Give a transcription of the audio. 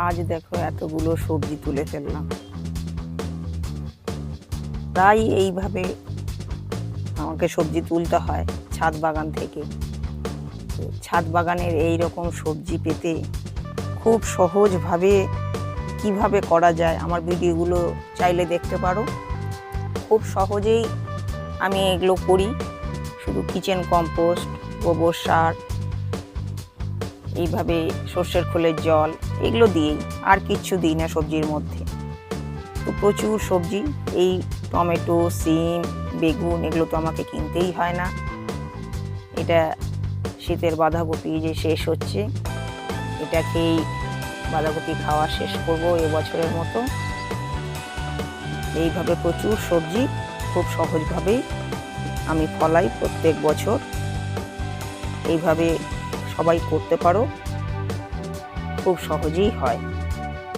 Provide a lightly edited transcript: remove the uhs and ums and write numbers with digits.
আজ দেখো এতগুলো সবজি তুলে ফেললাম। প্রায় এইভাবে আমাকে সবজি তুলতে হয় ছাদ বাগান থেকে। ছাদ বাগানের এই রকম সবজি পেতে খুব সহজভাবে কিভাবে করা যায় আমার ভিডিওগুলো চাইলে দেখতে পারো। খুব সহজেই আমি এগুলো করি, শুধু কিচেন কম্পোস্ট, গোবর সার, এইভাবে সর্ষের খোলের জল, এগুলো দিয়েই, আর কিচ্ছু দিই না সবজির মধ্যে। তো প্রচুর সবজি, এই টমেটো, সিম, বেগুন, এগুলো তো আমাকে কিনতেই হয় না। এটা শীতের বাঁধাকপি যে শেষ হচ্ছে, এটা খেয়েই বাঁধাকপি খাওয়া শেষ করবো এবছরের মতো। এইভাবে প্রচুর সবজি খুব সহজভাবেই আমি ফলাই প্রত্যেক বছর। এইভাবে সবাই করতে পারো, খুব সহজেই হয়।